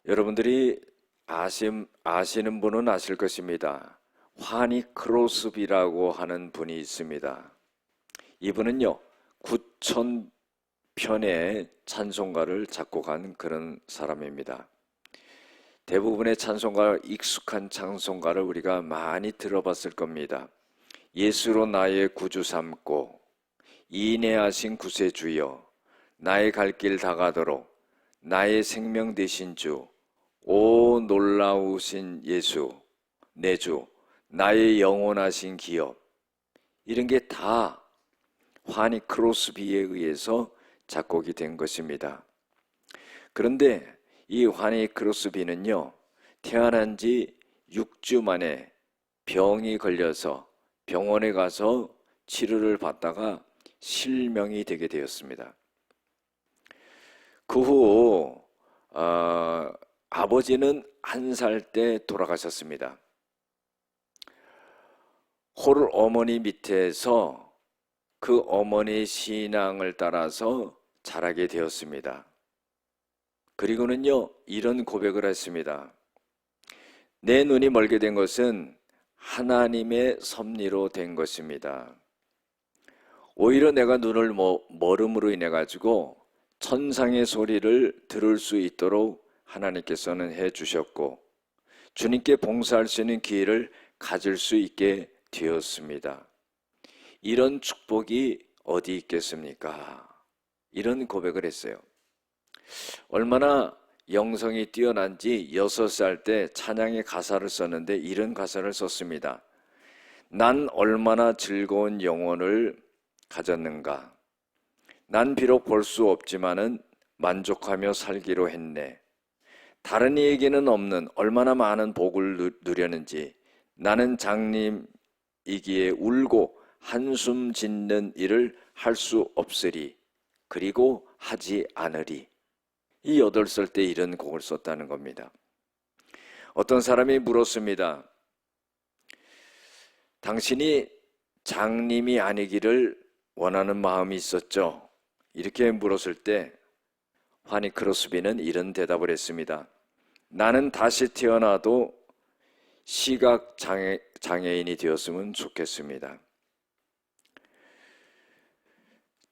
여러분들이 아시는 분은 아실 것입니다. 환희 크로스비라고 하는 분이 있습니다. 이분은요, 9,000편의 찬송가를 작곡한 그런 사람입니다. 대부분의 찬송가, 익숙한 찬송가를 우리가 많이 들어봤을 겁니다. 예수로 나의 구주 삼고 인애하신 구세주여, 나의 갈 길 다가도록 나의 생명 되신 주, 오 놀라우신 예수, 내 주, 나의 영원하신 기업, 이런 게 다 환희 크로스비에 의해서 작곡이 된 것입니다. 그런데 이 환희 크로스비는요, 태어난 지 6주 만에 병이 걸려서 병원에 가서 치료를 받다가 실명이 되게 되었습니다. 그 후 아버지는 1살 때 돌아가셨습니다. 홀 어머니 밑에서 그 어머니의 신앙을 따라서 자라게 되었습니다. 그리고는요, 이런 고백을 했습니다. 내 눈이 멀게 된 것은 하나님의 섭리로 된 것입니다. 오히려 내가 눈을 멀음으로 인해 가지고 천상의 소리를 들을 수 있도록 하나님께서는 해주셨고, 주님께 봉사할 수 있는 기회를 가질 수 있게 되었습니다. 이런 축복이 어디 있겠습니까? 이런 고백을 했어요. 얼마나 영성이 뛰어난지 6살 때 찬양의 가사를 썼는데 이런 가사를 썼습니다. 난 얼마나 즐거운 영혼을 가졌는가. 난 비록 볼 수 없지만은 만족하며 살기로 했네. 다른 이에게는 없는 얼마나 많은 복을 누렸는지. 나는 장님이기에 울고 한숨 짓는 일을 할 수 없으리. 그리고 하지 않으리. 이 8살 때 이런 곡을 썼다는 겁니다. 어떤 사람이 물었습니다. 당신이 장님이 아니기를 원하는 마음이 있었죠? 이렇게 물었을 때 환희 크로스비는 이런 대답을 했습니다. 나는 다시 태어나도 시각 장애인이 되었으면 좋겠습니다.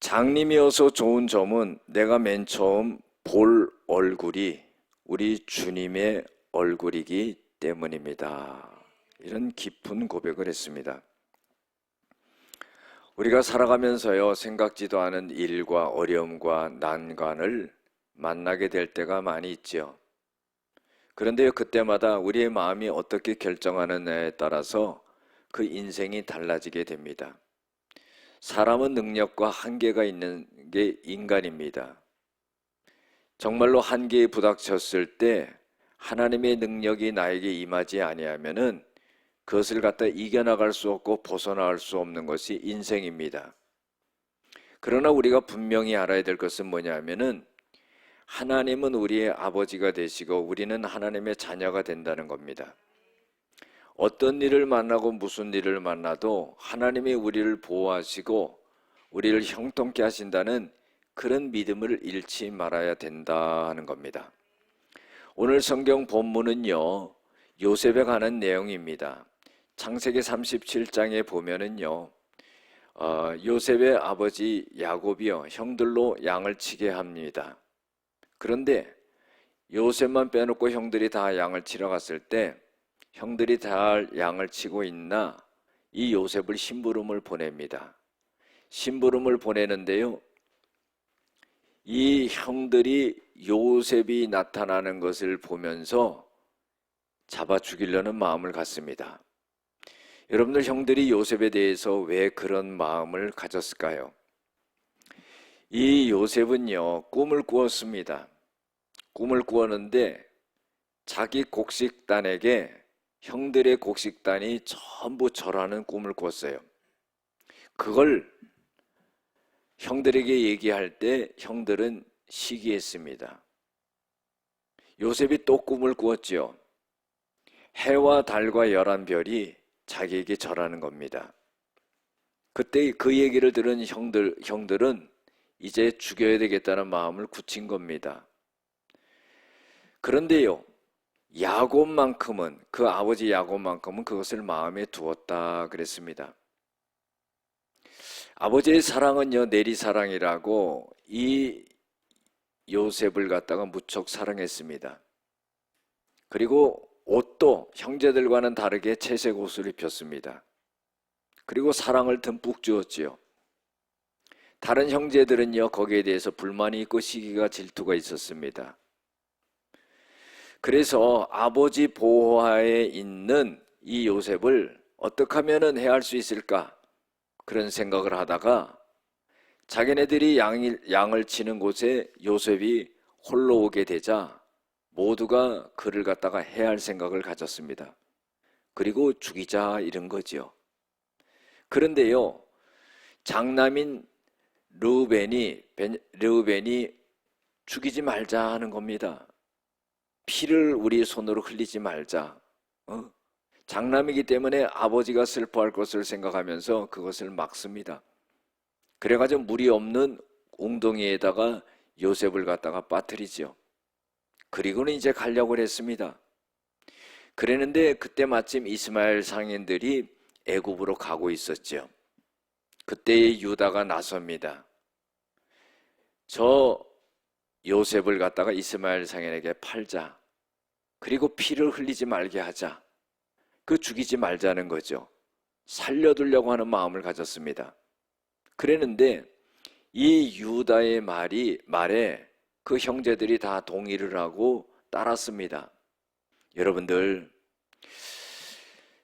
장님이어서 좋은 점은 내가 맨 처음 볼 얼굴이 우리 주님의 얼굴이기 때문입니다. 이런 깊은 고백을 했습니다. 우리가 살아가면서요, 생각지도 않은 일과 어려움과 난관을 만나게 될 때가 많이 있죠. 그런데 그때마다 우리의 마음이 어떻게 결정하느냐에 따라서 그 인생이 달라지게 됩니다. 사람은 능력과 한계가 있는 게 인간입니다. 정말로 한계에 부닥쳤을 때 하나님의 능력이 나에게 임하지 아니하면은 그것을 갖다 이겨나갈 수 없고 벗어나갈 수 없는 것이 인생입니다. 그러나 우리가 분명히 알아야 될 것은 뭐냐면은 하나님은 우리의 아버지가 되시고 우리는 하나님의 자녀가 된다는 겁니다. 어떤 일을 만나고 무슨 일을 만나도 하나님이 우리를 보호하시고 우리를 형통케 하신다는 그런 믿음을 잃지 말아야 된다는 겁니다. 오늘 성경 본문은요, 요셉에 관한 내용입니다. 창세기 37장에 보면은요, 요셉의 아버지 야곱이요, 형들로 양을 치게 합니다. 그런데 요셉만 빼놓고 형들이 다 양을 치러 갔을 때 형들이 다 양을 치고 있나 이 요셉을 심부름을 보냅니다. 심부름을 보내는데요, 이 형들이 요셉이 나타나는 것을 보면서 잡아 죽이려는 마음을 갖습니다. 여러분들, 형들이 요셉에 대해서 왜 그런 마음을 가졌을까요? 이 요셉은요, 꿈을 꾸었습니다. 꿈을 꾸었는데 자기 곡식단에게 형들의 곡식단이 전부 절하는 꿈을 꾸었어요. 그걸 형들에게 얘기할 때 형들은 시기했습니다. 요셉이 또 꿈을 꾸었죠. 해와 달과 11별이 자기에게 절하는 겁니다. 그때 그 얘기를 들은 형들은 이제 죽여야 되겠다는 마음을 굳힌 겁니다. 그런데요, 야곱만큼은, 그 아버지 야곱만큼은 그것을 마음에 두었다 그랬습니다. 아버지의 사랑은요, 내리사랑이라고 이 요셉을 갖다가 무척 사랑했습니다. 그리고 옷도 형제들과는 다르게 채색 옷을 입혔습니다. 그리고 사랑을 듬뿍 주었지요. 다른 형제들은요, 거기에 대해서 불만이 있고 시기가 질투가 있었습니다. 그래서 아버지 보호하에 있는 이 요셉을 어떻게 하면 해할 수 있을까? 그런 생각을 하다가 자기네들이 양을 치는 곳에 요셉이 홀로 오게 되자 모두가 그를 갖다가 해할 생각을 가졌습니다. 그리고 죽이자 이런 거죠. 그런데요, 장남인 르우벤이 죽이지 말자 하는 겁니다. 피를 우리 손으로 흘리지 말자. 장남이기 때문에 아버지가 슬퍼할 것을 생각하면서 그것을 막습니다. 그래가지고 물이 없는 웅덩이에다가 요셉을 갖다가 빠뜨리죠. 그리고는 이제 가려고 했습니다. 그랬는데 그때 마침 이스마엘 상인들이 애굽으로 가고 있었죠. 그때의 유다가 나섭니다. 저 요셉을 갖다가 이스마엘 상인에게 팔자. 그리고 피를 흘리지 말게 하자. 그 죽이지 말자는 거죠. 살려두려고 하는 마음을 가졌습니다. 그랬는데 이 유다의 말에 그 형제들이 다 동의를 하고 따랐습니다. 여러분들,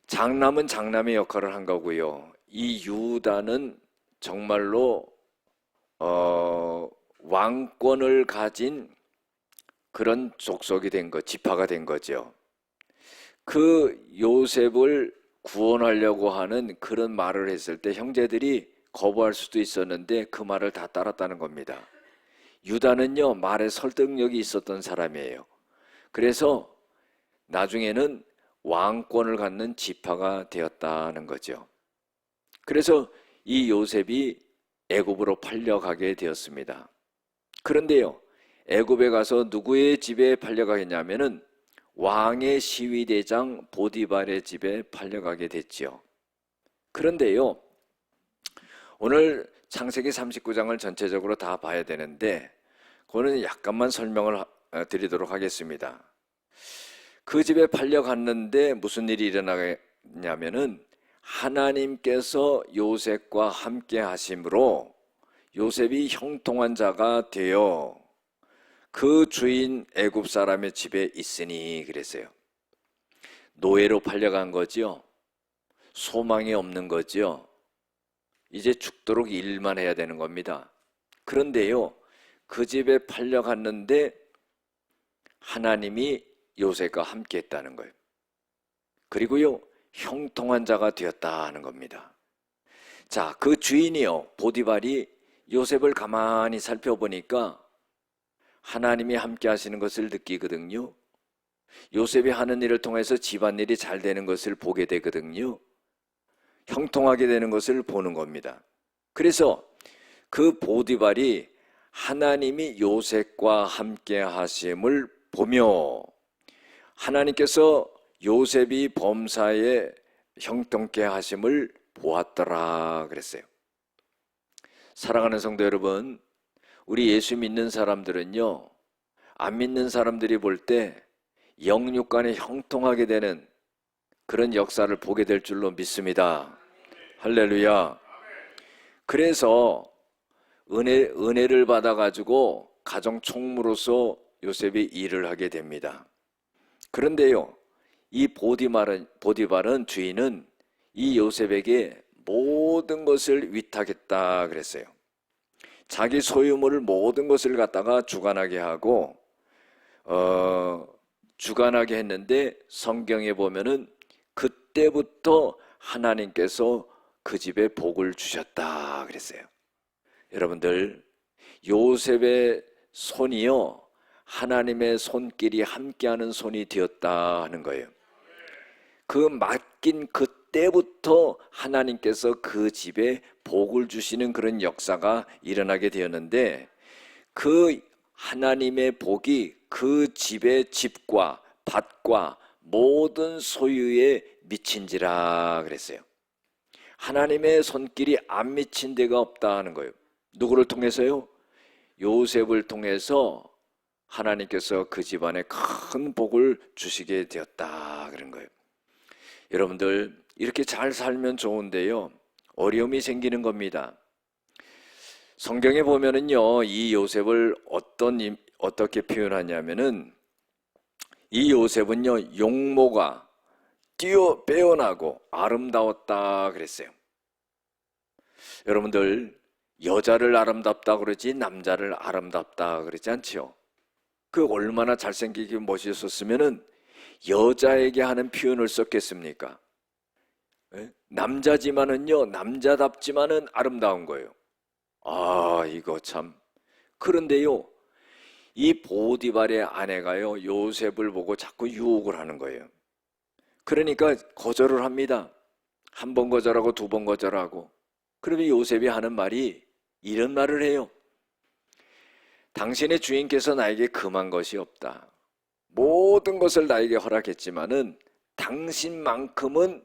장남은 장남의 역할을 한 거고요. 이 유다는 정말로 왕권을 가진 그런 족속이 된 거, 지파가 된 거죠. 그 요셉을 구원하려고 하는 그런 말을 했을 때 형제들이 거부할 수도 있었는데 그 말을 다 따랐다는 겁니다. 유다는요, 말에 설득력이 있었던 사람이에요. 그래서 나중에는 왕권을 갖는 지파가 되었다는 거죠. 그래서 이 요셉이 애굽으로 팔려가게 되었습니다. 그런데요, 애굽에 가서 누구의 집에 팔려가겠냐면은 왕의 시위대장 보디발의 집에 팔려가게 됐지요. 그런데요, 오늘 창세기 39장을 전체적으로 다 봐야 되는데 그거는 약간만 설명을 드리도록 하겠습니다. 그 집에 팔려갔는데 무슨 일이 일어나냐면은 하나님께서 요셉과 함께 하심으로 요셉이 형통한 자가 되어 그 주인 애굽 사람의 집에 있으니 그랬어요. 노예로 팔려간 거죠. 소망이 없는 거죠. 이제 죽도록 일만 해야 되는 겁니다. 그런데요, 그 집에 팔려갔는데 하나님이 요셉과 함께 했다는 거예요. 그리고요, 형통한 자가 되었다 하는 겁니다. 자, 그 주인이요, 보디발이 요셉을 가만히 살펴보니까 하나님이 함께 하시는 것을 느끼거든요. 요셉이 하는 일을 통해서 집안일이 잘 되는 것을 보게 되거든요. 형통하게 되는 것을 보는 겁니다. 그래서 그 보디발이 하나님이 요셉과 함께 하심을 보며 하나님께서 요셉이 범사에 형통케 하심을 보았더라 그랬어요. 사랑하는 성도 여러분, 우리 예수 믿는 사람들은요, 안 믿는 사람들이 볼 때 영육간에 형통하게 되는 그런 역사를 보게 될 줄로 믿습니다. 할렐루야. 그래서 은혜를 받아가지고 가정 총무로서 요셉이 일을 하게 됩니다. 그런데요, 이 보디발은 주인은 이 요셉에게 모든 것을 위탁했다 그랬어요. 자기 소유물 모든 것을 갖다가 주관하게 하고 주관하게 했는데 성경에 보면은 그때부터 하나님께서 그 집에 복을 주셨다 그랬어요. 여러분들, 요셉의 손이요, 하나님의 손길이 함께하는 손이 되었다 하는 거예요. 그 맡긴 그때부터 하나님께서 그 집에 복을 주시는 그런 역사가 일어나게 되었는데 그 하나님의 복이 그 집의 집과 밭과 모든 소유에 미친지라 그랬어요. 하나님의 손길이 안 미친 데가 없다는 거예요. 누구를 통해서요? 요셉을 통해서 하나님께서 그 집안에 큰 복을 주시게 되었다 그런 거예요. 여러분들 이렇게 잘 살면 좋은데요, 어려움이 생기는 겁니다. 성경에 보면은요, 이 요셉을 어떻게 표현하냐면은, 이 요셉은요, 용모가 빼어나고 아름다웠다 그랬어요. 여러분들, 여자를 아름답다 그러지 남자를 아름답다 그러지 않지요? 그 얼마나 잘생기게 멋있었으면은 여자에게 하는 표현을 썼겠습니까? 남자지만은요, 남자답지만은 아름다운 거예요. 아, 이거 참. 그런데요, 이 보디발의 아내가요, 요셉을 보고 자꾸 유혹을 하는 거예요. 그러니까 거절을 합니다. 한 번 거절하고 두 번 거절하고. 그러면 요셉이 하는 말이 이런 말을 해요. 당신의 주인께서 나에게 금한 것이 없다. 모든 것을 나에게 허락했지만은 당신만큼은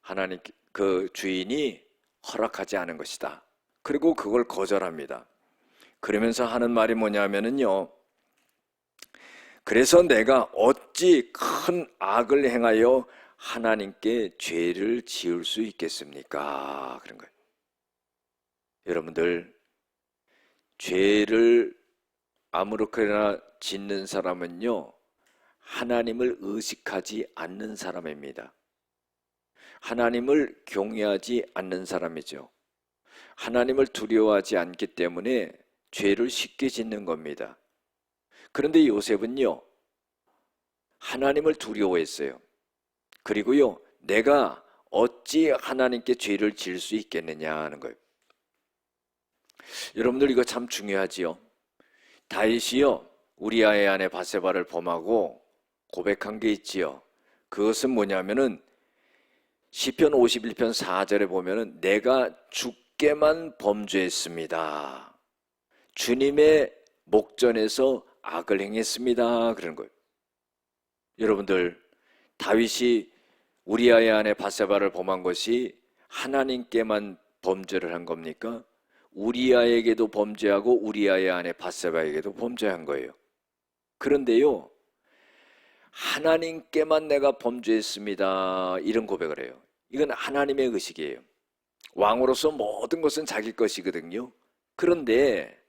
하나님 그 주인이 허락하지 않은 것이다. 그리고 그걸 거절합니다. 그러면서 하는 말이 뭐냐면은요, 그래서 내가 어찌 큰 악을 행하여 하나님께 죄를 지을 수 있겠습니까? 그런 거예요. 여러분들, 죄를 아무렇게나 짓는 사람은요, 하나님을 의식하지 않는 사람입니다. 하나님을 경외하지 않는 사람이죠. 하나님을 두려워하지 않기 때문에 죄를 쉽게 짓는 겁니다. 그런데 요셉은요, 하나님을 두려워했어요. 그리고요, 내가 어찌 하나님께 죄를 지을 수 있겠느냐 하는 거예요. 여러분들 이거 참 중요하지요. 다윗이요, 우리아의 아내 바세바를 범하고 고백한 게 있지요. 그것은 뭐냐면은 시편 51편 4절에 보면은 내가 주께만 범죄했습니다. 주님의 목전에서 악을 행했습니다. 그런 거예요. 여러분들, 다윗이 우리아의 아내 바세바를 범한 것이 하나님께만 범죄를 한 겁니까? 우리아에게도 범죄하고 우리아의 아내 바세바에게도 범죄한 거예요. 그런데요, 하나님께만 내가 범죄했습니다, 이런 고백을 해요. 이건 하나님의 의식이에요. 왕으로서 모든 것은 자기 것이거든요. 그런데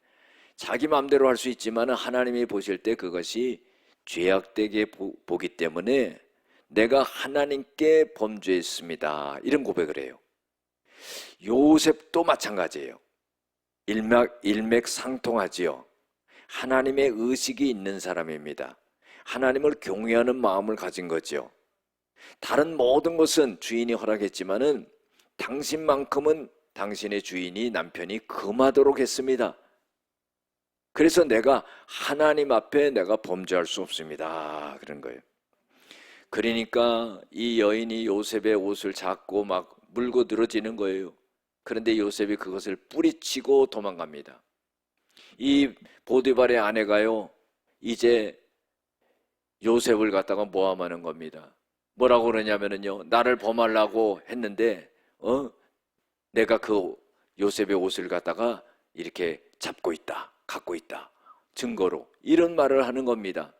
자기 마음대로 할 수 있지만 하나님이 보실 때 그것이 죄악되게 보기 때문에 내가 하나님께 범죄했습니다, 이런 고백을 해요. 요셉도 마찬가지예요. 일맥상통하지요. 하나님의 의식이 있는 사람입니다. 하나님을 경외하는 마음을 가진 거죠. 다른 모든 것은 주인이 허락했지만은 당신만큼은 당신의 주인이 남편이 금하도록 했습니다. 그래서 내가 하나님 앞에 내가 범죄할 수 없습니다, 그런 거예요. 그러니까 이 여인이 요셉의 옷을 잡고 막 물고 늘어지는 거예요. 그런데 요셉이 그것을 뿌리치고 도망갑니다. 이 보디발의 아내가요, 이제 요셉을 갖다가 모함하는 겁니다. 뭐라고 그러냐면요, 나를 범하려고 했는데 내가 그 요셉의 옷을 갖다가 이렇게 잡고 있다, 갖고 있다, 증거로, 이런 말을 하는 겁니다.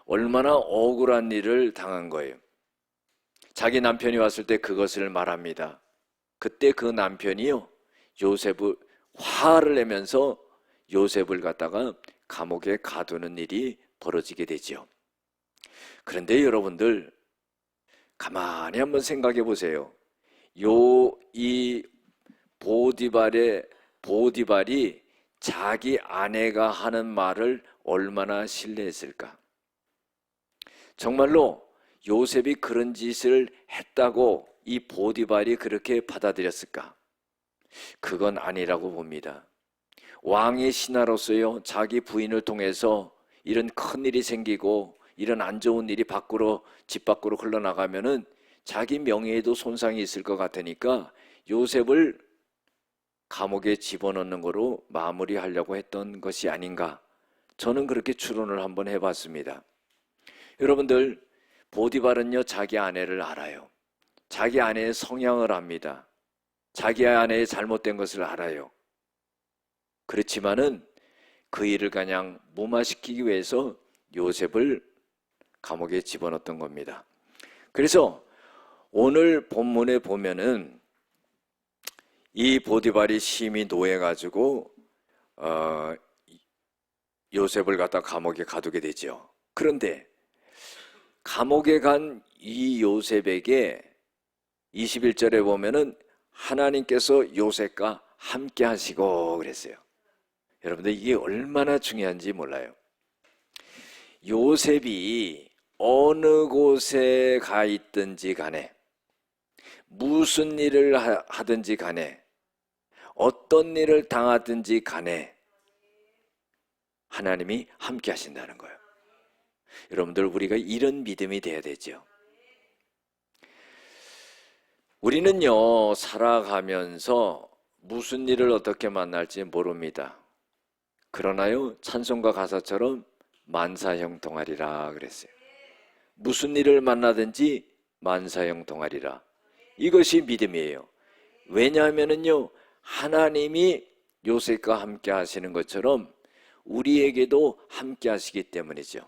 얼마나 억울한 일을 당한 거예요. 자기 남편이 왔을 때 그것을 말합니다. 그때 그 남편이요, 요셉을 화를 내면서 요셉을 갖다가 감옥에 가두는 일이 벌어지게 되지요. 그런데 여러분들 가만히 한번 생각해 보세요. 이 보디발이 자기 아내가 하는 말을 얼마나 신뢰했을까? 정말로 요셉이 그런 짓을 했다고 이 보디발이 그렇게 받아들였을까? 그건 아니라고 봅니다. 왕의 신하로서요, 자기 부인을 통해서 이런 큰 일이 생기고 이런 안 좋은 일이 집 밖으로 흘러나가면은 자기 명예에도 손상이 있을 것 같으니까 요셉을 감옥에 집어넣는 거로 마무리하려고 했던 것이 아닌가, 저는 그렇게 추론을 한번 해봤습니다. 여러분들, 보디발은요 자기 아내를 알아요. 자기 아내의 성향을 압니다. 자기 아내의 잘못된 것을 알아요. 그렇지만은 그 일을 그냥 무마시키기 위해서 요셉을 감옥에 집어넣었던 겁니다. 그래서 오늘 본문에 보면은 이 보디발이 심히 노해가지고 요셉을 갖다 감옥에 가두게 되죠. 그런데 감옥에 간 이 요셉에게 21절에 보면은 하나님께서 요셉과 함께 하시고 그랬어요. 여러분들, 이게 얼마나 중요한지 몰라요. 요셉이 어느 곳에 가 있든지 간에, 무슨 일을 하든지 간에, 어떤 일을 당하든지 간에 하나님이 함께 하신다는 거예요. 여러분들, 우리가 이런 믿음이 돼야 되죠. 우리는요 살아가면서 무슨 일을 어떻게 만날지 모릅니다. 그러나요 찬송가 가사처럼 만사형통하리라 그랬어요. 무슨 일을 만나든지 만사형통하리라. 이것이 믿음이에요. 왜냐하면은요 하나님이 요셉과 함께 하시는 것처럼 우리에게도 함께 하시기 때문이죠.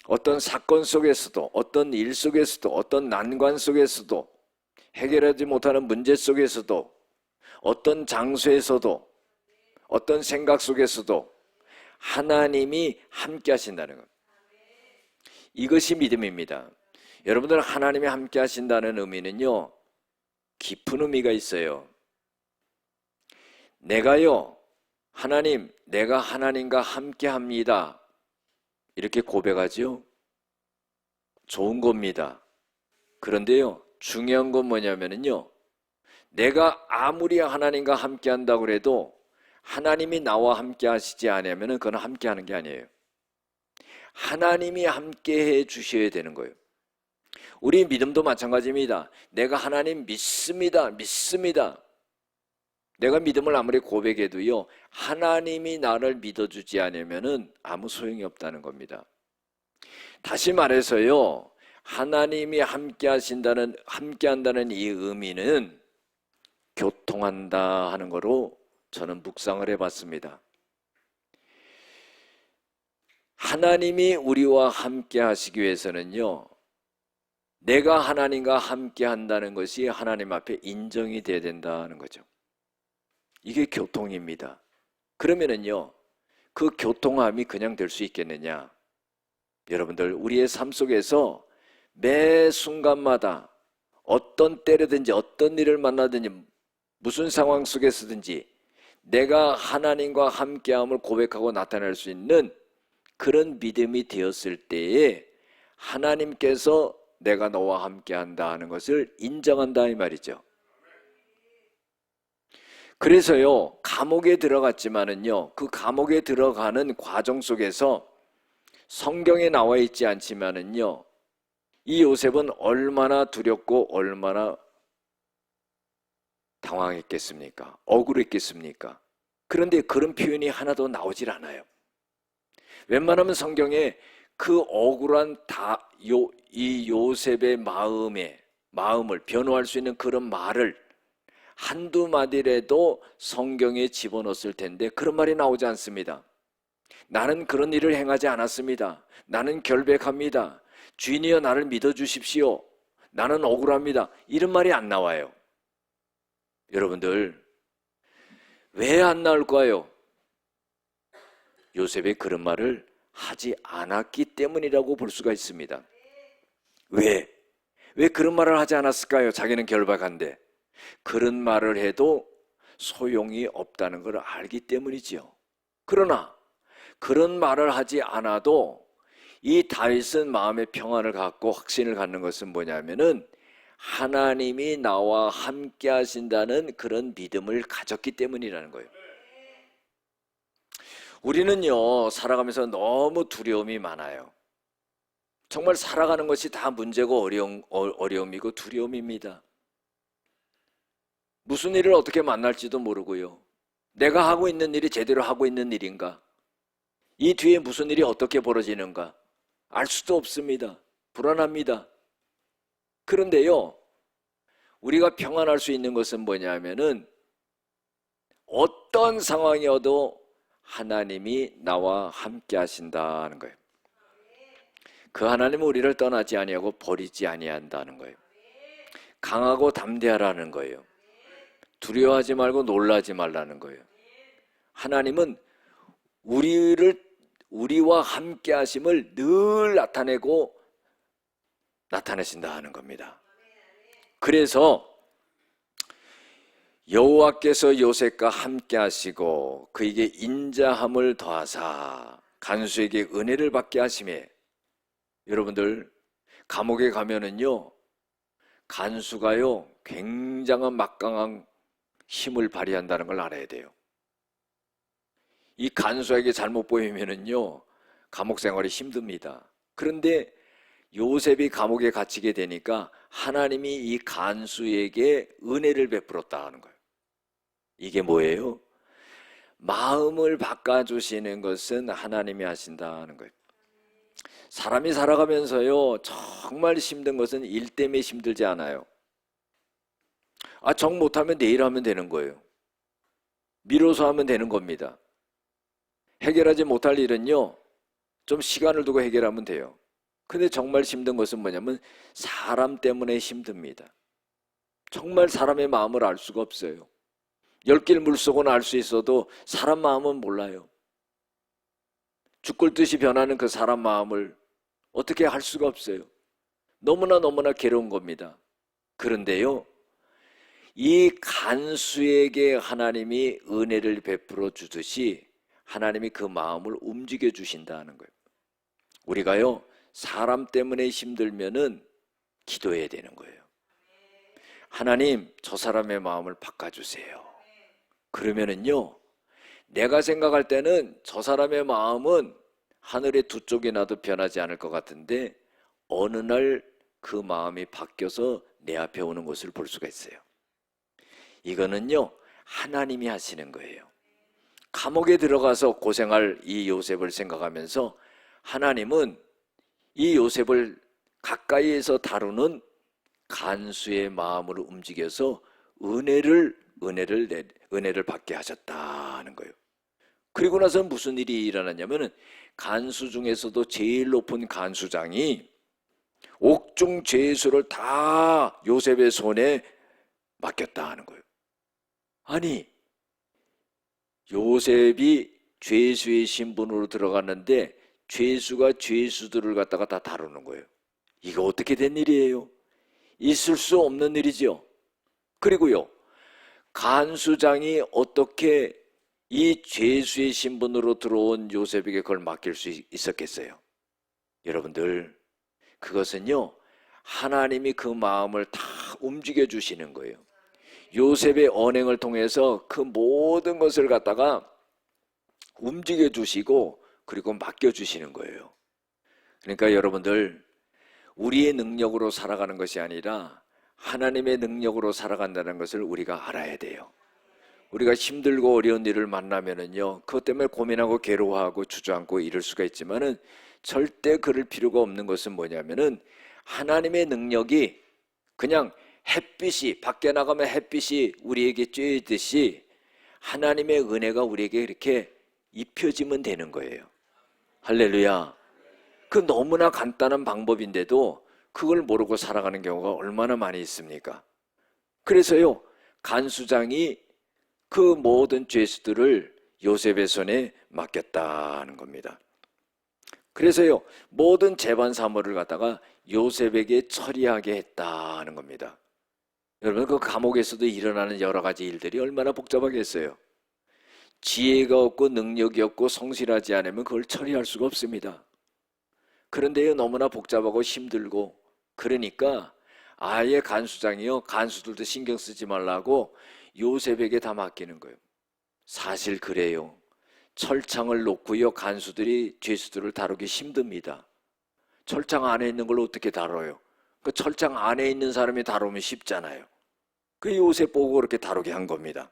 어떤 사건 속에서도, 어떤 일 속에서도, 어떤 난관 속에서도, 해결하지 못하는 문제 속에서도, 어떤 장소에서도, 어떤 생각 속에서도 하나님이 함께 하신다는 것. 이것이 믿음입니다. 여러분들, 하나님이 함께 하신다는 의미는요 깊은 의미가 있어요. 내가요 하나님, 내가 하나님과 함께 합니다, 이렇게 고백하죠. 좋은 겁니다. 그런데요 중요한 건 뭐냐면요 내가 아무리 하나님과 함께 한다고 해도 하나님이 나와 함께 하시지 않으면 그건 함께 하는 게 아니에요. 하나님이 함께 해 주셔야 되는 거예요. 우리 믿음도 마찬가지입니다. 내가 하나님 믿습니다, 믿습니다. 내가 믿음을 아무리 고백해도요 하나님이 나를 믿어주지 않으면 아무 소용이 없다는 겁니다. 다시 말해서요 하나님이 함께 한다는 이 의미는 교통한다 하는 거로 저는 묵상을 해봤습니다. 하나님이 우리와 함께 하시기 위해서는요 내가 하나님과 함께 한다는 것이 하나님 앞에 인정이 돼야 된다는 거죠. 이게 교통입니다. 그러면은요 그 교통함이 그냥 될 수 있겠느냐? 여러분들, 우리의 삶 속에서 매 순간마다 어떤 때라든지 어떤 일을 만나든지 무슨 상황 속에서든지 내가 하나님과 함께함을 고백하고 나타낼 수 있는 그런 믿음이 되었을 때에 하나님께서 내가 너와 함께한다 하는 것을 인정한다 이 말이죠. 그래서요 감옥에 들어갔지만은요 그 감옥에 들어가는 과정 속에서 성경에 나와 있지 않지만은요 이 요셉은 얼마나 두렵고 얼마나 당황했겠습니까? 억울했겠습니까? 그런데 그런 표현이 하나도 나오질 않아요. 웬만하면 성경에 그 억울한 이 요셉의 마음을 변호할 수 있는 그런 말을 한두 마디라도 성경에 집어넣었을 텐데 그런 말이 나오지 않습니다. 나는 그런 일을 행하지 않았습니다. 나는 결백합니다. 주인이여 나를 믿어주십시오. 나는 억울합니다. 이런 말이 안 나와요. 여러분들, 왜 안 나올까요? 요셉이 그런 말을 하지 않았기 때문이라고 볼 수가 있습니다. 왜? 왜 그런 말을 하지 않았을까요? 자기는 결박한데. 그런 말을 해도 소용이 없다는 걸 알기 때문이지요. 그러나 그런 말을 하지 않아도 이 다윗은 마음의 평안을 갖고 확신을 갖는 것은 뭐냐면은 하나님이 나와 함께 하신다는 그런 믿음을 가졌기 때문이라는 거예요. 우리는요 살아가면서 너무 두려움이 많아요. 정말 살아가는 것이 다 문제고 어려움이고 두려움입니다. 무슨 일을 어떻게 만날지도 모르고요. 내가 하고 있는 일이 제대로 하고 있는 일인가? 이 뒤에 무슨 일이 어떻게 벌어지는가 알 수도 없습니다. 불안합니다. 그런데요, 우리가 평안할 수 있는 것은 뭐냐면은 어떤 상황이어도 하나님이 나와 함께 하신다는 거예요. 그 하나님은 우리를 떠나지 아니하고 버리지 아니한다는 거예요. 강하고 담대하라는 거예요. 두려워하지 말고 놀라지 말라는 거예요. 하나님은 우리와 함께 하심을 늘 나타내신다 하는 겁니다. 그래서 여호와께서 요셉과 함께 하시고 그에게 인자함을 더하사 간수에게 은혜를 받게 하심에, 여러분들 감옥에 가면은요, 간수가요 굉장한 막강한 힘을 발휘한다는 걸 알아야 돼요. 이 간수에게 잘못 보이면은요 감옥 생활이 힘듭니다. 그런데 요셉이 감옥에 갇히게 되니까 하나님이 이 간수에게 은혜를 베풀었다 하는 거예요. 이게 뭐예요? 마음을 바꿔주시는 것은 하나님이 하신다는 거예요. 사람이 살아가면서요 정말 힘든 것은 일 때문에 힘들지 않아요. 정 못하면 내일 하면 되는 거예요. 미뤄서 하면 되는 겁니다. 해결하지 못할 일은요 좀 시간을 두고 해결하면 돼요. 근데 정말 힘든 것은 뭐냐면 사람 때문에 힘듭니다. 정말 사람의 마음을 알 수가 없어요. 10길 물속은 알 수 있어도 사람 마음은 몰라요. 죽을 듯이 변하는 그 사람 마음을 어떻게 할 수가 없어요. 너무나 괴로운 겁니다. 그런데요, 이 간수에게 하나님이 은혜를 베풀어 주듯이 하나님이 그 마음을 움직여 주신다는 거예요. 우리가요 사람 때문에 힘들면은 기도해야 되는 거예요. 하나님, 저 사람의 마음을 바꿔주세요. 그러면은요, 내가 생각할 때는 저 사람의 마음은 하늘의 두 쪽이 나도 변하지 않을 것 같은데 어느 날 그 마음이 바뀌어서 내 앞에 오는 것을 볼 수가 있어요. 이거는요 하나님이 하시는 거예요. 감옥에 들어가서 고생할 이 요셉을 생각하면서 하나님은 이 요셉을 가까이에서 다루는 간수의 마음으로 움직여서 은혜를 받게 하셨다는 거예요. 그리고 나서 무슨 일이 일어났냐면은 간수 중에서도 제일 높은 간수장이 옥중 죄수를 다 요셉의 손에 맡겼다 하는 거예요. 아니, 요셉이 죄수의 신분으로 들어갔는데 죄수가 죄수들을 갖다가 다 다루는 거예요. 이거 어떻게 된 일이에요? 있을 수 없는 일이죠. 그리고요, 간수장이 어떻게 이 죄수의 신분으로 들어온 요셉에게 그걸 맡길 수 있었겠어요? 여러분들, 그것은요 하나님이 그 마음을 다 움직여 주시는 거예요. 요셉의 언행을 통해서 그 모든 것을 갖다가 움직여 주시고 그리고 맡겨 주시는 거예요. 그러니까 여러분들, 우리의 능력으로 살아가는 것이 아니라 하나님의 능력으로 살아간다는 것을 우리가 알아야 돼요. 우리가 힘들고 어려운 일을 만나면은요 그것 때문에 고민하고 괴로워하고 주저앉고 이럴 수가 있지만은 절대 그럴 필요가 없는 것은 뭐냐면은 하나님의 능력이 그냥 햇빛이, 밖에 나가면 햇빛이 우리에게 쬐듯이 하나님의 은혜가 우리에게 이렇게 입혀지면 되는 거예요. 할렐루야. 그 너무나 간단한 방법인데도 그걸 모르고 살아가는 경우가 얼마나 많이 있습니까? 그래서요 간수장이 그 모든 죄수들을 요셉의 손에 맡겼다는 겁니다. 그래서요 모든 재반 사물을 갖다가 요셉에게 처리하게 했다는 겁니다. 여러분, 그 감옥에서도 일어나는 여러 가지 일들이 얼마나 복잡하겠어요. 지혜가 없고 능력이 없고 성실하지 않으면 그걸 처리할 수가 없습니다. 그런데요 너무나 복잡하고 힘들고, 그러니까 아예 간수장이요 간수들도 신경 쓰지 말라고 요셉에게 다 맡기는 거예요. 사실 그래요. 철창을 놓고요 간수들이 죄수들을 다루기 힘듭니다. 철창 안에 있는 걸 어떻게 다뤄요? 그 철창 안에 있는 사람이 다루면 쉽잖아요. 그 요셉 보고 그렇게 다루게 한 겁니다.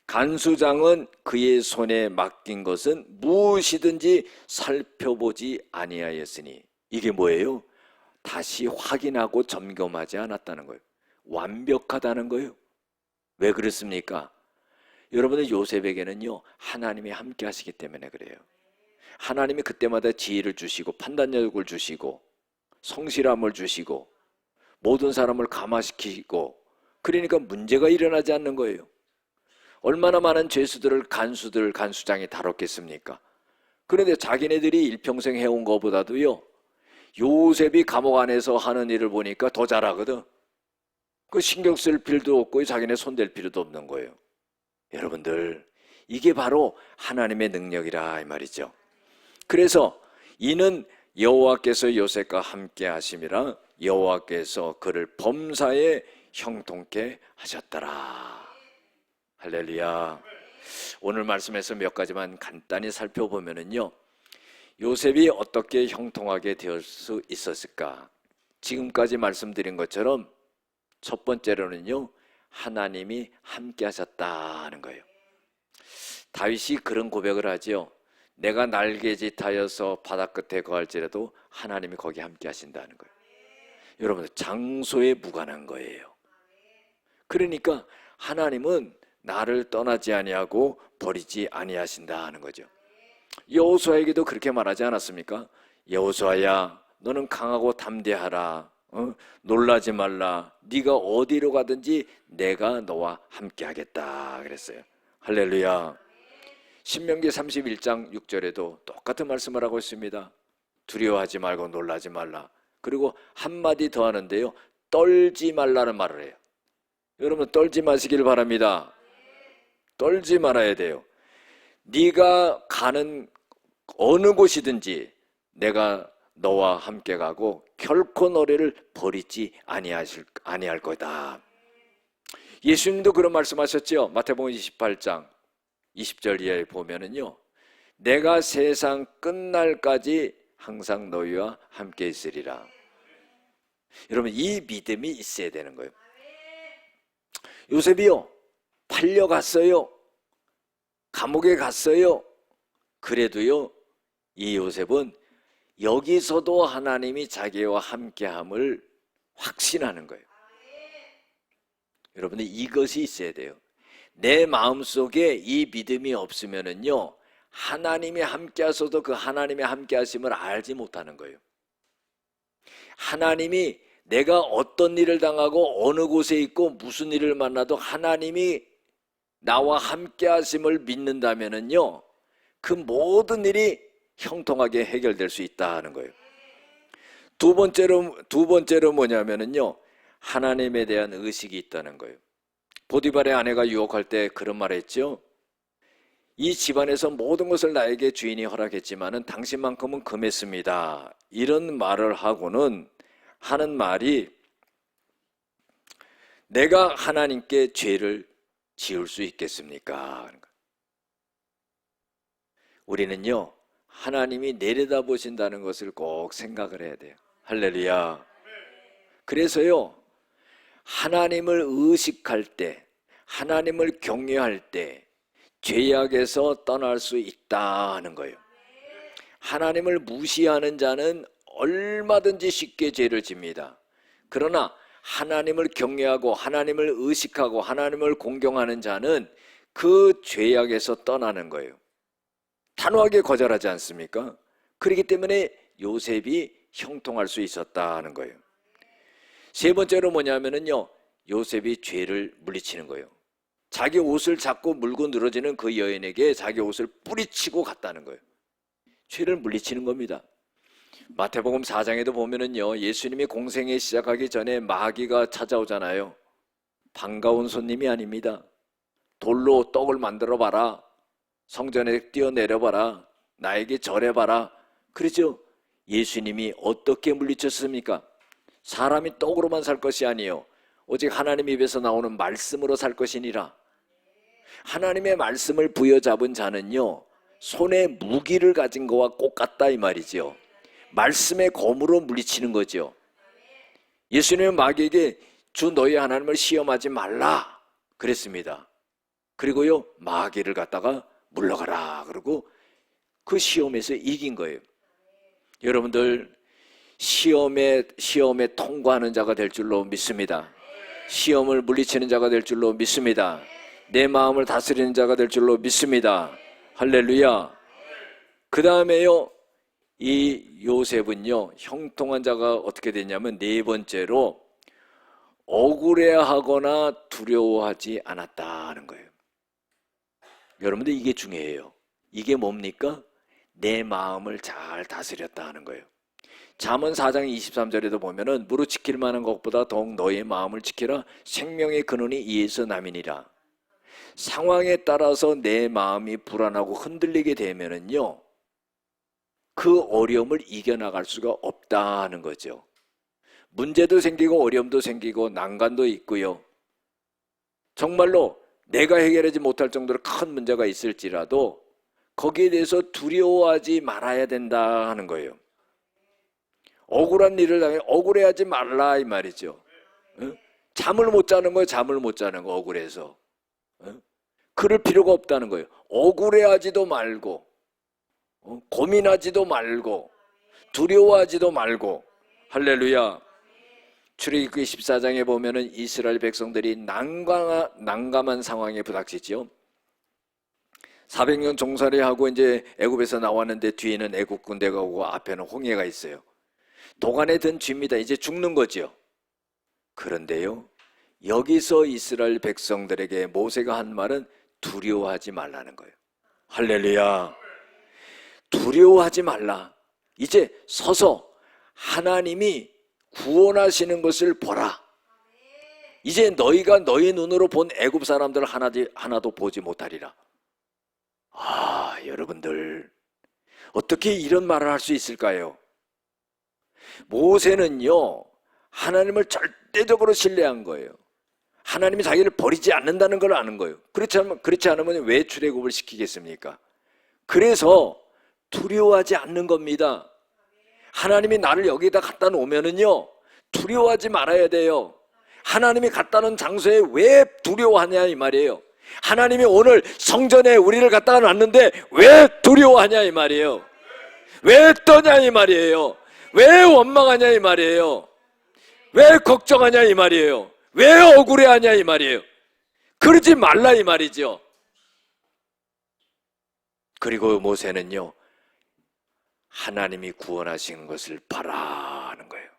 간수장은 그의 손에 맡긴 것은 무엇이든지 살펴보지 아니하였으니, 이게 뭐예요? 다시 확인하고 점검하지 않았다는 거예요. 완벽하다는 거예요. 왜 그렇습니까? 여러분들, 요셉에게는요 하나님이 함께 하시기 때문에 그래요. 하나님이 그때마다 지혜를 주시고 판단력을 주시고 성실함을 주시고 모든 사람을 감화시키고, 그러니까 문제가 일어나지 않는 거예요. 얼마나 많은 죄수들을 간수장이 다뤘겠습니까? 그런데 자기네들이 일평생 해온 것보다도요 요셉이 감옥 안에서 하는 일을 보니까 더 잘하거든. 그 신경 쓸 필요도 없고 자기네 손댈 필요도 없는 거예요. 여러분들, 이게 바로 하나님의 능력이라 이 말이죠. 그래서 이는 여호와께서 요셉과 함께 하심이라 여호와께서 그를 범사에 형통케 하셨더라. 할렐루야. 오늘 말씀에서 몇 가지만 간단히 살펴보면은요, 요셉이 어떻게 형통하게 될 수 있었을까? 지금까지 말씀드린 것처럼 첫 번째로는요, 하나님이 함께 하셨다는 거예요. 다윗이 그런 고백을 하죠. 내가 날개짓하여서 바다 끝에 거할지라도 하나님이 거기 함께 하신다는 거예요. 여러분, 장소에 무관한 거예요. 그러니까 하나님은 나를 떠나지 아니하고 버리지 아니하신다는 거죠. 여호수아에게도 그렇게 말하지 않았습니까? 여호수아야, 너는 강하고 담대하라. 놀라지 말라. 네가 어디로 가든지 내가 너와 함께 하겠다 그랬어요. 할렐루야. 신명기 31장 6절에도 똑같은 말씀을 하고 있습니다. 두려워하지 말고 놀라지 말라. 그리고 한마디 더 하는데요, 떨지 말라는 말을 해요. 여러분, 떨지 마시길 바랍니다. 떨지 말아야 돼요. 네가 가는 어느 곳이든지 내가 너와 함께 가고 결코 너를 버리지 아니할 거다. 예수님도 그런 말씀하셨죠. 마태복음 28장 20절 이하에 보면은요, 내가 세상 끝날까지 항상 너희와 함께 있으리라. 여러분, 이 믿음이 있어야 되는 거예요. 요셉이요, 팔려갔어요. 감옥에 갔어요. 그래도요, 이 요셉은 여기서도 하나님이 자기와 함께함을 확신하는 거예요. 여러분들, 이것이 있어야 돼요. 내 마음속에 이 믿음이 없으면은요, 하나님이 함께 하셔도 그 하나님의 함께 하심을 알지 못하는 거예요. 하나님이 내가 어떤 일을 당하고 어느 곳에 있고 무슨 일을 만나도 하나님이 나와 함께 하심을 믿는다면은요, 그 모든 일이 형통하게 해결될 수 있다는 거예요. 두 번째로 뭐냐면은요, 하나님에 대한 의식이 있다는 거예요. 보디발의 아내가 유혹할 때 그런 말을 했죠. 이 집안에서 모든 것을 나에게 주인이 허락했지만은 당신만큼은 금했습니다. 이런 말을 하고는 하는 말이, 내가 하나님께 죄를 지을 수 있겠습니까? 우리는요, 하나님이 내려다보신다는 것을 꼭 생각을 해야 돼요. 할렐루야. 그래서요, 하나님을 의식할 때, 하나님을 경외할 때 죄악에서 떠날 수 있다는 거예요. 하나님을 무시하는 자는 얼마든지 쉽게 죄를 집니다. 그러나 하나님을 경외하고 하나님을 의식하고 하나님을 공경하는 자는 그 죄악에서 떠나는 거예요. 단호하게 거절하지 않습니까? 그렇기 때문에 요셉이 형통할 수 있었다는 거예요. 세 번째로 뭐냐면은요, 요셉이 죄를 물리치는 거예요. 자기 옷을 잡고 물고 늘어지는 그 여인에게 자기 옷을 뿌리치고 갔다는 거예요. 죄를 물리치는 겁니다. 마태복음 4장에도 보면은요, 예수님이 공생애 시작하기 전에 마귀가 찾아오잖아요. 반가운 손님이 아닙니다. 돌로 떡을 만들어 봐라. 성전에 뛰어내려봐라. 나에게 절해봐라. 그렇죠? 예수님이 어떻게 물리쳤습니까? 사람이 떡으로만 살 것이 아니에요. 오직 하나님 입에서 나오는 말씀으로 살 것이니라. 하나님의 말씀을 부여잡은 자는요, 손에 무기를 가진 거와 똑같다 이 말이죠. 말씀의 검으로 물리치는 거죠. 예수님은 마귀에게 주 너희 하나님을 시험하지 말라 그랬습니다. 그리고요 마귀를 갖다가 물러가라 그러고 그 시험에서 이긴 거예요. 여러분들 시험에 통과하는 자가 될 줄로 믿습니다. 시험을 물리치는 자가 될 줄로 믿습니다. 내 마음을 다스리는 자가 될 줄로 믿습니다. 할렐루야. 그 다음에요 이 요셉은요 형통한 자가 어떻게 됐냐면 네 번째로 억울해하거나 두려워하지 않았다는 거예요. 여러분들 이게 중요해요. 이게 뭡니까? 내 마음을 잘 다스렸다 하는 거예요. 잠언 4장 23절에도 보면은 무릇 지킬 만한 것보다 더욱 너의 마음을 지키라. 생명의 근원이 이에서 남이니라. 상황에 따라서 내 마음이 불안하고 흔들리게 되면은요 그 어려움을 이겨나갈 수가 없다는 거죠. 문제도 생기고 어려움도 생기고 난관도 있고요. 정말로 내가 해결하지 못할 정도로 큰 문제가 있을지라도 거기에 대해서 두려워하지 말아야 된다 하는 거예요. 억울한 일을 당해 억울해하지 말라 이 말이죠. 잠을 못 자는 거예요. 잠을 못 자는 거 억울해서. 그럴 필요가 없다는 거예요. 억울해하지도 말고 고민하지도 말고 두려워하지도 말고. 할렐루야. 출애굽기 14장에 보면은 이스라엘 백성들이 난감한 상황에 부닥치지요. 400년 종살이 하고 이제 애굽에서 나왔는데 뒤에는 애굽 군대가 오고 앞에는 홍해가 있어요. 도간에 든 쥐입니다. 이제 죽는 거죠. 그런데요 여기서 이스라엘 백성들에게 모세가 한 말은 두려워하지 말라는 거예요. 할렐루야. 두려워하지 말라. 이제 서서 하나님이 구원하시는 것을 보라. 이제 너희가 너희 눈으로 본 애굽 사람들 하나도 보지 못하리라. 아, 여러분들 어떻게 이런 말을 할 수 있을까요? 모세는요 하나님을 절대적으로 신뢰한 거예요. 하나님이 자기를 버리지 않는다는 걸 아는 거예요. 그렇지 않으면 왜 출애굽을 시키겠습니까? 그래서 두려워하지 않는 겁니다. 하나님이 나를 여기다 갖다 놓으면은요 두려워하지 말아야 돼요. 하나님이 갖다 놓은 장소에 왜 두려워하냐 이 말이에요. 하나님이 오늘 성전에 우리를 갖다 놨는데 왜 두려워하냐 이 말이에요. 왜 떠냐 이 말이에요. 왜 원망하냐 이 말이에요. 왜 걱정하냐 이 말이에요. 왜 억울해하냐 이 말이에요. 그러지 말라 이 말이죠. 그리고 모세는요 하나님이 구원하시는 것을 바라는 거예요.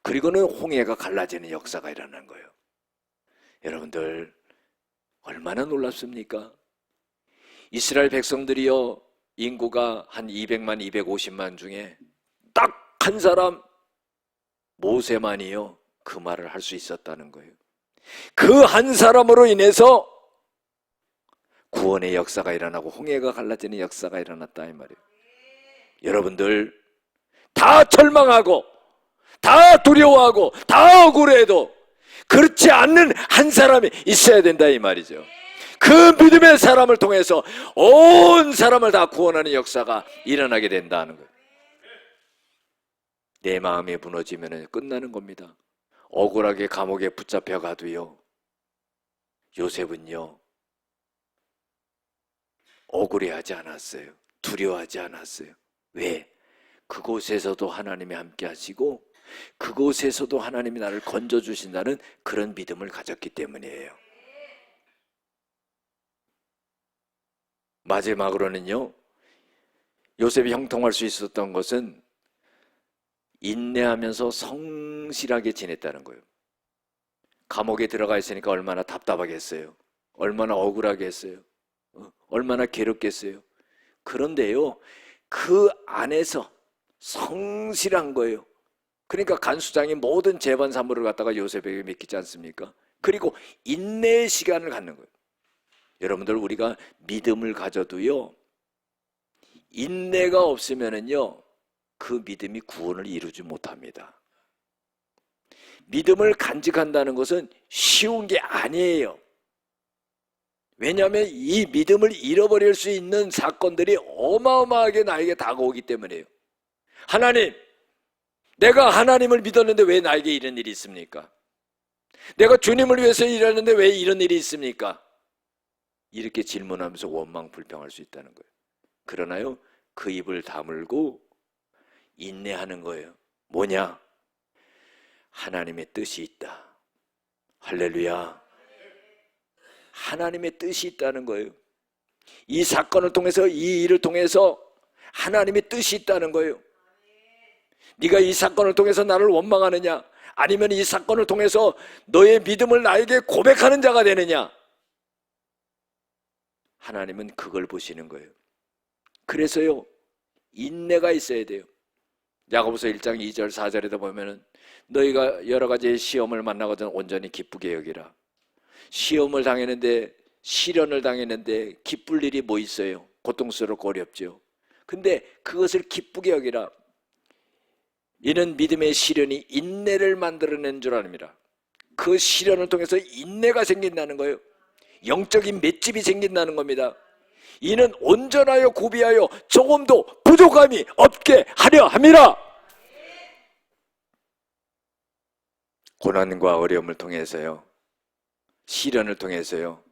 그리고는 홍해가 갈라지는 역사가 일어나는 거예요. 여러분들 얼마나 놀랍습니까? 이스라엘 백성들이요 인구가 한 200만 250만 중에 딱 한 사람 모세만이요 그 말을 할 수 있었다는 거예요. 그 한 사람으로 인해서 구원의 역사가 일어나고 홍해가 갈라지는 역사가 일어났다 이 말이에요. 여러분들 다 절망하고 다 두려워하고 다 억울해도 그렇지 않는 한 사람이 있어야 된다 이 말이죠. 그 믿음의 사람을 통해서 온 사람을 다 구원하는 역사가 일어나게 된다는 거예요. 내 마음이 무너지면 끝나는 겁니다. 억울하게 감옥에 붙잡혀 가도요 요셉은요 억울해하지 않았어요. 두려워하지 않았어요. 왜? 그곳에서도 하나님이 함께 하시고 그곳에서도 하나님이 나를 건져주신다는 그런 믿음을 가졌기 때문이에요. 마지막으로는요 요셉이 형통할 수 있었던 것은 인내하면서 성실하게 지냈다는 거예요. 감옥에 들어가 있으니까 얼마나 답답하겠어요. 얼마나 억울하겠어요. 얼마나 괴롭겠어요. 그런데요 그 안에서 성실한 거예요. 그러니까 간수장이 모든 재반 사물을 갖다가 요셉에게 맡기지 않습니까? 그리고 인내의 시간을 갖는 거예요. 여러분들 우리가 믿음을 가져도요 인내가 없으면은요 그 믿음이 구원을 이루지 못합니다. 믿음을 간직한다는 것은 쉬운 게 아니에요. 왜냐하면 이 믿음을 잃어버릴 수 있는 사건들이 어마어마하게 나에게 다가오기 때문이에요. 하나님, 내가 하나님을 믿었는데 왜 나에게 이런 일이 있습니까? 내가 주님을 위해서 일하는데 왜 이런 일이 있습니까? 이렇게 질문하면서 원망 불평할 수 있다는 거예요. 그러나요, 그 입을 다물고 인내하는 거예요. 뭐냐? 하나님의 뜻이 있다. 할렐루야. 하나님의 뜻이 있다는 거예요. 이 사건을 통해서, 이 일을 통해서 하나님의 뜻이 있다는 거예요. 네가 이 사건을 통해서 나를 원망하느냐, 아니면 이 사건을 통해서 너의 믿음을 나에게 고백하는 자가 되느냐, 하나님은 그걸 보시는 거예요. 그래서요, 인내가 있어야 돼요. 야고보서 1장 2절 4절에도 보면은 너희가 여러 가지 시험을 만나거든 온전히 기쁘게 여기라. 시험을 당했는데, 시련을 당했는데 기쁠 일이 뭐 있어요? 고통스럽고 어렵죠. 근데 그것을 기쁘게 여기라. 이는 믿음의 시련이 인내를 만들어낸 줄 아닙니다. 그 시련을 통해서 인내가 생긴다는 거예요. 영적인 맷집이 생긴다는 겁니다. 이는 온전하여 구비하여 조금도 부족함이 없게 하려 함이라. 고난과 어려움을 통해서요, 시련을 통해서요,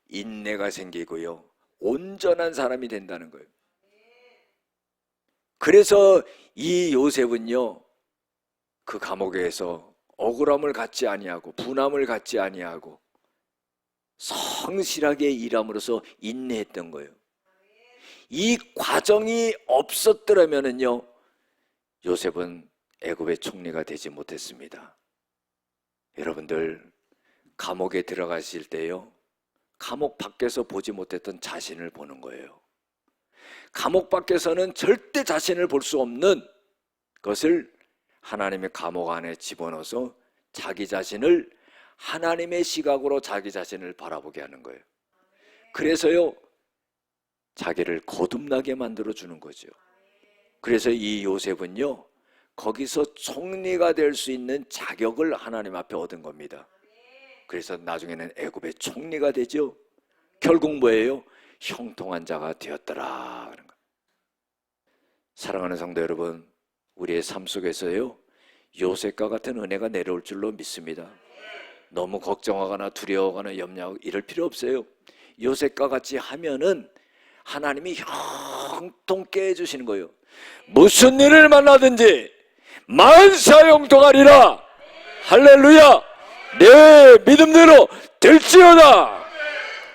인내가 생기고요, 온전한 사람이 된다는 거예요. 그래서 이 요셉은요, 그 감옥에서 억울함을 갖지 아니하고 분함을 갖지 아니하고 성실하게 일함으로써 인내했던 거예요. 이 과정이 없었더라면요, 요셉은 애굽의 총리가 되지 못했습니다. 여러분들, 감옥에 들어가실 때요, 감옥 밖에서 보지 못했던 자신을 보는 거예요. 감옥 밖에서는 절대 자신을 볼 수 없는 것을 하나님의 감옥 안에 집어넣어서 자기 자신을 하나님의 시각으로 자기 자신을 바라보게 하는 거예요. 그래서요, 자기를 거듭나게 만들어주는 거죠. 그래서 이 요셉은요, 거기서 총리가 될 수 있는 자격을 하나님 앞에 얻은 겁니다. 그래서 나중에는 애굽의 총리가 되죠. 결국 뭐예요? 형통한 자가 되었더라. 그런 거. 사랑하는 성도 여러분, 우리의 삶 속에서요, 요셉과 같은 은혜가 내려올 줄로 믿습니다. 너무 걱정하거나 두려워하거나 염려하고 이럴 필요 없어요. 요셉과 같이 하면은 하나님이 형통케 해주시는 거예요. 무슨 일을 만나든지 만사 형통하리라. 할렐루야. 내 믿음대로 될지어다.